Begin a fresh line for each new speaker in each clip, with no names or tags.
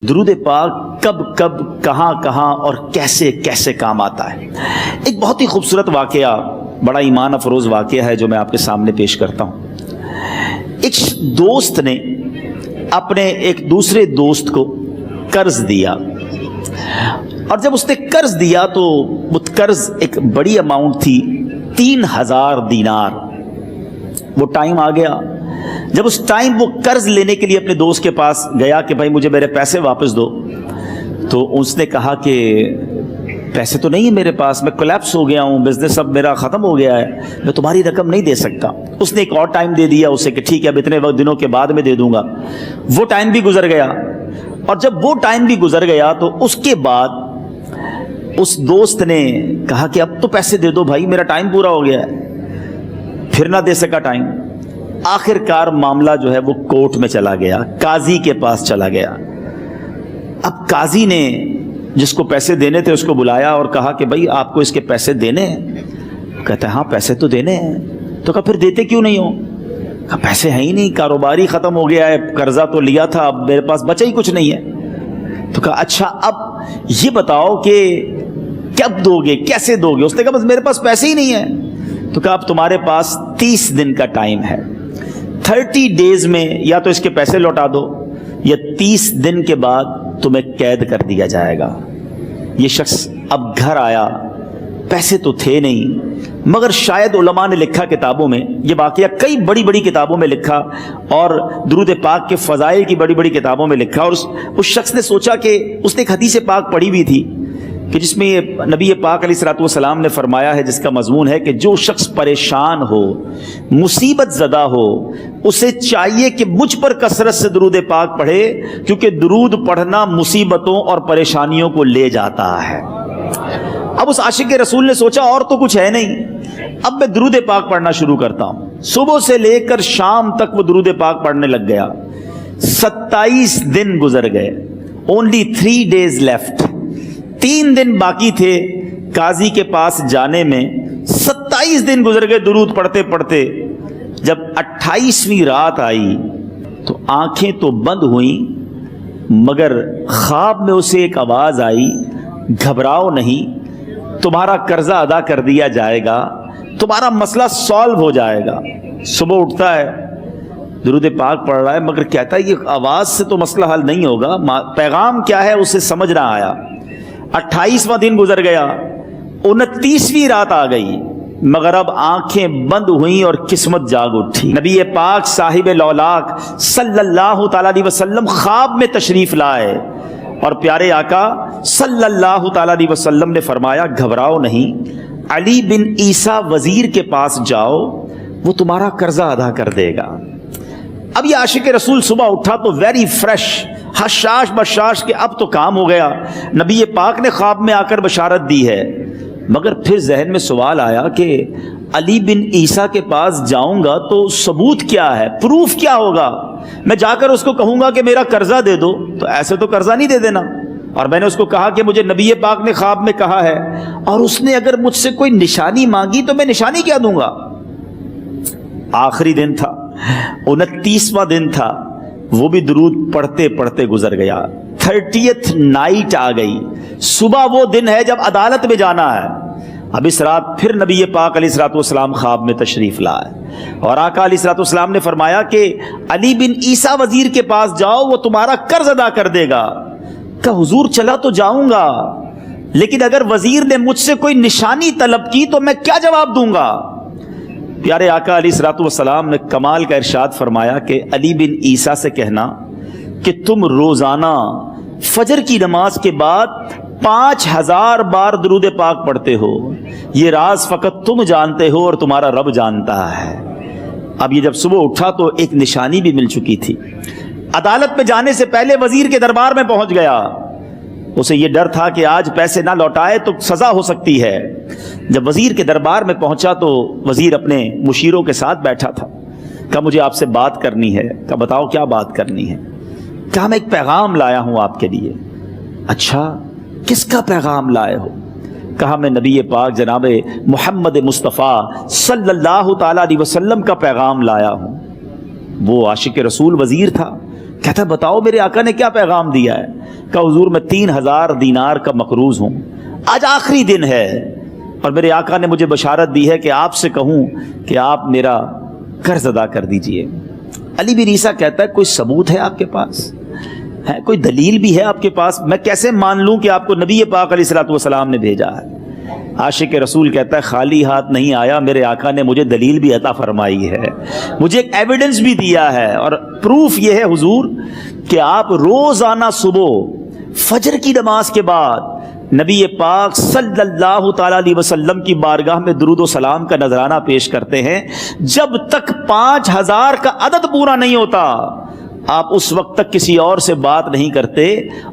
درود پاک کب کب کہاں کہاں اور کیسے کیسے کام آتا ہے۔ ایک بہت ہی خوبصورت واقعہ، بڑا ایمان افروز واقعہ ہے جو میں آپ کے سامنے پیش کرتا ہوں۔ ایک دوست نے اپنے ایک دوسرے دوست کو قرض دیا، اور جب اس نے قرض دیا تو وہ قرض ایک بڑی اماؤنٹ تھی، 3000 دینار۔ وہ ٹائم آ گیا جب اس ٹائم وہ قرض لینے کے لیے اپنے دوست کے پاس گیا کہ بھائی مجھے میرے پیسے واپس دو، تو اس نے کہا کہ پیسے تو نہیں ہے میرے پاس، میں کولیپس ہو گیا ہوں، بزنس اب میرا ختم ہو گیا ہے، میں تمہاری رقم نہیں دے سکتا۔ اس نے ایک اور ٹائم دے دیا اسے کہ ٹھیک ہے اب اتنے وقت دنوں کے بعد میں دے دوں گا۔ وہ ٹائم بھی گزر گیا، اور جب وہ ٹائم بھی گزر گیا تو اس کے بعد اس دوست نے کہا کہ اب تو پیسے دے دو بھائی، میرا ٹائم پورا ہو گیا ہے۔ پھر نہ دے سکا ٹائم۔ آخر کار معاملہ جو ہے وہ کورٹ میں چلا گیا، قاضی کے پاس چلا گیا۔ اب قاضی نے جس کو پیسے دینے تھے اس کو بلایا اور کہا کہ بھائی آپ کو اس کے پیسے دینے ہیں؟ کہتا ہے ہاں پیسے تو دینے ہیں۔ تو کہا پھر دیتے کیوں نہیں ہو؟ کہا پیسے ہیں ہی نہیں، کاروبار ہی ختم ہو گیا ہے، قرضہ تو لیا تھا، اب میرے پاس بچا ہی کچھ نہیں ہے۔ تو کہا اچھا اب یہ بتاؤ کہ کب دو گے، کیسے دو گے؟ اس نے کہا بس میرے پاس پیسے ہی نہیں ہیں۔ تو کہا اب تمہارے پاس 30 دن کا ٹائم ہے، 30 ڈیز میں یا تو اس کے پیسے لوٹا دو یا 30 دن کے بعد تمہیں قید کر دیا جائے گا۔ یہ شخص اب گھر آیا، پیسے تو تھے نہیں، مگر شاید علماء نے لکھا کتابوں میں، یہ واقعہ کئی بڑی بڑی کتابوں میں لکھا اور درود پاک کے فضائل کی بڑی بڑی کتابوں میں لکھا، اور اس شخص نے سوچا کہ اس نے ایک حدیث پاک پڑھی ہوئی تھی کہ جس میں یہ نبی پاک علیہ الصلوۃ والسلام نے فرمایا ہے، جس کا مضمون ہے کہ جو شخص پریشان ہو، مصیبت زدہ ہو، اسے چاہیے کہ مجھ پر کثرت سے درود پاک پڑھے، کیونکہ درود پڑھنا مصیبتوں اور پریشانیوں کو لے جاتا ہے۔ اب اس عاشق رسول نے سوچا اور تو کچھ ہے نہیں، اب میں درود پاک پڑھنا شروع کرتا ہوں۔ صبح سے لے کر شام تک وہ درود پاک پڑھنے لگ گیا۔ 27 دن گزر گئے، only 3 days left، 3 دن باقی تھے قاضی کے پاس جانے میں۔ 27 دن گزر گئے درود پڑھتے پڑھتے۔ جب 28ویں رات آئی تو آنکھیں تو بند ہوئیں، مگر خواب میں اسے ایک آواز آئی، گھبراؤ نہیں، تمہارا قرضہ ادا کر دیا جائے گا، تمہارا مسئلہ سالو ہو جائے گا۔ صبح اٹھتا ہے، درود پاک پڑھ رہا ہے، مگر کہتا ہے یہ آواز سے تو مسئلہ حل نہیں ہوگا، پیغام کیا ہے اسے سمجھ نہ آیا۔ 28واں دن گزر گیا، 29ویں رات آ گئی، مگر اب آنکھیں بند ہوئیں اور قسمت جاگ اٹھی۔ نبی پاک صاحب لولاک صلی اللہ تعالیٰ علیہ وسلم خواب میں تشریف لائے، اور پیارے آقا صلی اللہ تعالیٰ علیہ وسلم نے فرمایا گھبراؤ نہیں، علی بن عیسیٰ وزیر کے پاس جاؤ، وہ تمہارا قرضہ ادا کر دے گا۔ اب یہ عاشق رسول صبح اٹھا تو ویری فریش، حشاش بشاش کہ اب تو کام ہو گیا، نبی پاک نے خواب میں آ کر بشارت دی ہے۔ مگر پھر ذہن میں سوال آیا کہ علی بن عیسیٰ کے پاس جاؤں گا تو ثبوت کیا ہے، پروف کیا ہوگا؟ میں جا کر اس کو کہوں گا کہ میرا قرضہ دے دو تو ایسے تو قرضہ نہیں دے دینا، اور میں نے اس کو کہا کہ مجھے نبی پاک نے خواب میں کہا ہے، اور اس نے اگر مجھ سے کوئی نشانی مانگی تو میں نشانی کیا دوں گا؟ آخری دن تھا، 29واں دن تھا، وہ بھی درود پڑھتے پڑھتے گزر گیا۔ 30th نائٹ آ گئی، صبح وہ دن ہے جب عدالت میں جانا ہے۔ اب اس رات پھر نبی پاک علیہ الصلوۃ والسلام خواب میں تشریف لائے، اور آقا علیہ الصلوۃ والسلام نے فرمایا کہ علی بن عیسیٰ وزیر کے پاس جاؤ، وہ تمہارا قرض ادا کر دے گا۔ کہ حضور چلا تو جاؤں گا، لیکن اگر وزیر نے مجھ سے کوئی نشانی طلب کی تو میں کیا جواب دوں گا؟ پیارے آقا علیہ الصلوۃ والسلام نے کمال کا ارشاد فرمایا کہ علی بن عیسیٰ سے کہنا کہ تم روزانہ فجر کی نماز کے بعد 5000 بار درود پاک پڑھتے ہو، یہ راز فقط تم جانتے ہو اور تمہارا رب جانتا ہے۔ اب یہ جب صبح اٹھا تو ایک نشانی بھی مل چکی تھی۔ عدالت میں جانے سے پہلے وزیر کے دربار میں پہنچ گیا، اسے یہ ڈر تھا کہ آج پیسے نہ لوٹائے تو سزا ہو سکتی ہے۔ جب وزیر کے دربار میں پہنچا تو وزیر اپنے مشیروں کے ساتھ بیٹھا تھا۔ کہا مجھے آپ سے بات کرنی ہے۔ کہا بتاؤ کیا بات کرنی ہے؟ کہا میں ایک پیغام لایا ہوں آپ کے لیے۔ اچھا کس کا پیغام لائے ہو؟ کہا میں نبی پاک جناب محمد مصطفیٰ صلی اللہ تعالیٰ علیہ وسلم کا پیغام لایا ہوں۔ وہ عاشق رسول وزیر تھا، کہتا ہے بتاؤ میرے آقا نے کیا پیغام دیا ہے؟ کہا حضور میں 3000 دینار کا مقروض ہوں، آج آخری دن ہے اور میرے آقا نے مجھے بشارت دی ہے کہ آپ سے کہوں کہ آپ میرا قرض ادا کر دیجئے۔ علی بن عیسیٰ کہتا ہے کوئی ثبوت ہے آپ کے پاس؟ ہے کوئی دلیل بھی ہے آپ کے پاس؟ میں کیسے مان لوں کہ آپ کو نبی پاک علیہ الصلوۃ والسلام نے بھیجا ہے؟ عاشق رسول کہتا ہے خالی ہاتھ نہیں آیا، میرے آقا نے مجھے دلیل بھی عطا فرمائی ہے، مجھے ایک ایویڈنس بھی دیا ہے، اور پروف یہ ہے حضور کہ آپ روزانہ صبح فجر کی نماز کے بعد نبی پاک صلی اللہ تعالی علیہ وسلم کی بارگاہ میں درود و سلام کا نذرانہ پیش کرتے ہیں۔ جب تک 5000 کا عدد پورا نہیں ہوتا آپ اس وقت تک کسی اور سے بات نہیں کرتے،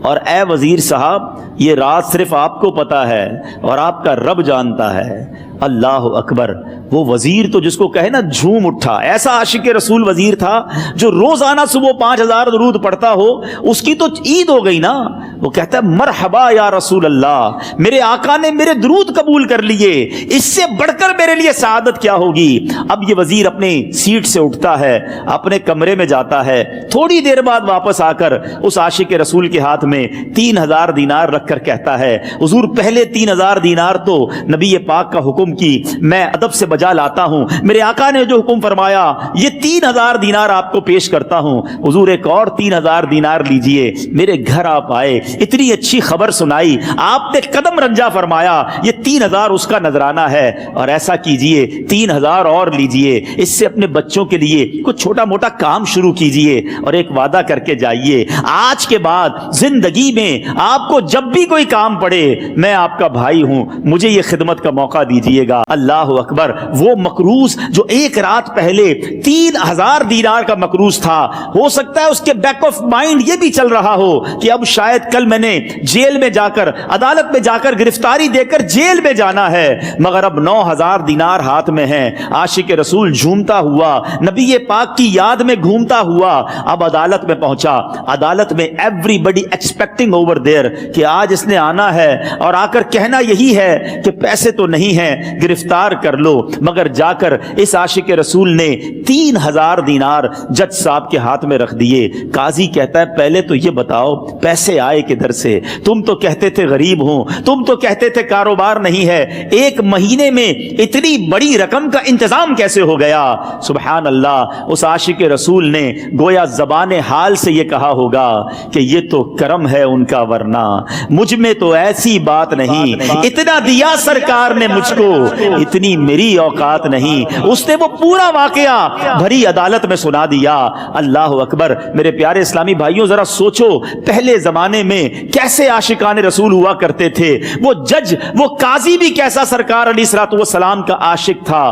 اور اے وزیر صاحب یہ رات صرف آپ کو پتا ہے اور آپ کا رب جانتا ہے۔ اللہ اکبر! وہ وزیر تو جس کو کہے نا جھوم اٹھا، ایسا عاشق رسول وزیر تھا جو روزانہ صبح 5000 درود پڑھتا ہو، اس کی تو عید ہو گئی نا۔ وہ کہتا ہے مرحبا یا رسول اللہ، میرے آقا نے میرے درود قبول کر لیے، اس سے بڑھ کر میرے لیے سعادت کیا ہوگی؟ اب یہ وزیر اپنے سیٹ سے اٹھتا ہے، اپنے کمرے میں جاتا ہے، تھوڑی دیر بعد واپس آ کر اس عاشق رسول کے ہاتھ میں 3000 دینار رکھ کر کہتا ہے حضور پہلے 3000 دینار تو نبی پاک کا حکم کی میں ادب سے بجا لاتا ہوں، میرے آقا نے جو حکم فرمایا یہ 3000 دینار آپ کو پیش کرتا ہوں، حضور ایک اور 3000 دینار لیجئے۔ میرے گھر آپ آئے، اتنی اچھی خبر سنائی، آپ نے قدم رنجا فرمایا، یہ 3000 اس کا نذرانہ ہے، اور ایسا کیجئے 3000 اور لیجئے، اس سے اپنے بچوں کے لیے کچھ چھوٹا موٹا کام شروع کیجئے، اور ایک وعدہ کر کے جائیے آج کے بعد زندگی میں آپ کو جب بھی کوئی کام پڑے میں آپ کا بھائی ہوں، مجھے یہ خدمت کا موقع دیجئے گا۔ اللہ اکبر! وہ مقروض جو ایک رات پہلے 3000 دینار کا مقروض تھا، ہو سکتا ہے اس کے بیک آف مائنڈ یہ بھی چل رہا ہو کہ اب شاید کل میں نے جیل میں جا کر، عدالت میں جا کر گرفتاری دے کر جیل میں جانا ہے، مگر اب 9000 دینار ہاتھ میں ہیں۔ عاشق رسول جھومتا ہوا نبی پاک کی یاد میں گھومتا ہوا اب عدالت میں پہنچا۔ عدالت میں everybody expecting over there کہ آج اس نے آنا ہے اور آ کر کہنا یہی ہے کہ پیسے تو نہیں ہیں، گرفتار کر لو، مگر جا کر اس عاشق رسول نے 3000 دینار جج صاحب کے ہاتھ میں رکھ دیے۔ قاضی کہتا ہے پہلے تو یہ بتاؤ پیسے آئے کدھر سے؟ تم تو کہتے تھے غریب ہوں، تم تو کہتے تھے کاروبار نہیں ہے، ایک مہینے میں اتنی بڑی رقم کا انتظام کیسے ہو گیا؟ سبحان اللہ! اس عاشق رسول نے گویا زبان حال سے یہ کہا ہوگا کہ یہ تو کرم ہے ان کا، ورنہ مجھ میں تو ایسی بات نہیں، اتنا دیا سرکار نے مجھ کو، اتنی میری اوقات نہیں۔ اس نے وہ پورا واقعہ بھری عدالت میں سنا دیا۔ اللہ اکبر! میرے پیارے اسلامی بھائیوں ذرا سوچو پہلے زمانے میں کیسے عاشقان رسول ہوا کرتے تھے۔ وہ جج، وہ قاضی بھی کیسا سرکار علیہ الصلوۃ والسلام کا عاشق تھا۔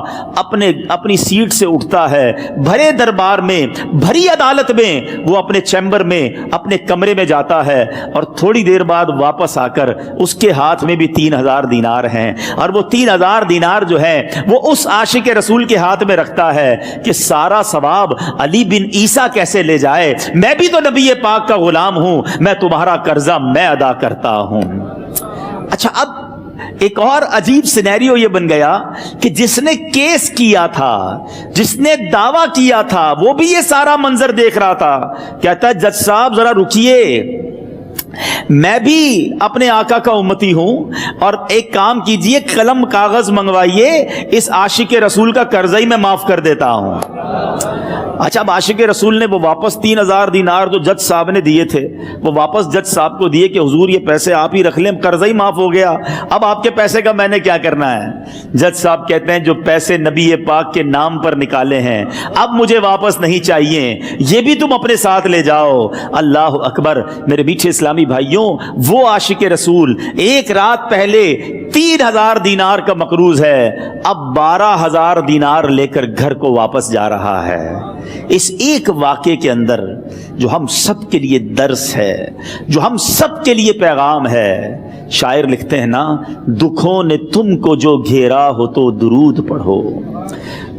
اپنی سیٹ سے اٹھتا ہے، بھرے دربار میں، بھری عدالت میں، وہ اپنے چیمبر میں، اپنے کمرے میں جاتا ہے، اور تھوڑی دیر بعد واپس آ کر اس کے ہاتھ میں بھی 3000 دینار ہیں، اور وہ 3000 دینار جو ہے وہ اس عاشق رسول کے ہاتھ میں رکھتا ہے کہ سارا ثواب علی بن عیسیٰ کیسے لے جائے، میں بھی تو نبی پاک کا غلام ہوں، میں تمہارا قرضہ میں ادا کرتا ہوں۔ اچھا، اب ایک اور عجیب سینیریو یہ بن گیا کہ جس نے کیس کیا تھا، جس نے دعویٰ کیا تھا، وہ بھی یہ سارا منظر دیکھ رہا تھا۔ کہتا ہے جج صاحب ذرا رکیے، میں بھی اپنے آقا کا امتی ہوں، اور ایک کام کیجئے، قلم کاغذ منگوائیے، اس عاشق رسول کا قرضہ ہی میں معاف کر دیتا ہوں۔ اچھا، اب عاشق رسول نے وہ واپس 3000 دینار جو جج صاحب نے دیے تھے وہ واپس جج صاحب کو دیے کہ حضور یہ پیسے آپ ہی رکھ لیں، قرضہ ہی معاف ہو گیا، اب آپ کے پیسے کا میں نے کیا کرنا ہے؟ جج صاحب کہتے ہیں جو پیسے نبی پاک کے نام پر نکالے ہیں اب مجھے واپس نہیں چاہیے، یہ بھی تم اپنے ساتھ لے جاؤ۔ اللہ اکبر! میرے میٹھے اسلامی بھائیوں، وہ عاشق رسول ایک رات پہلے 3000 دینار کا مقروض ہے، اب 12000 دینار لے کر گھر کو واپس جا رہا ہے۔ اس ایک واقعے کے اندر جو ہم سب کے لیے درس ہے، جو ہم سب کے لیے پیغام ہے، شاعر لکھتے ہیں نا، دکھوں نے تم کو جو گھیرا ہو تو درود پڑھو،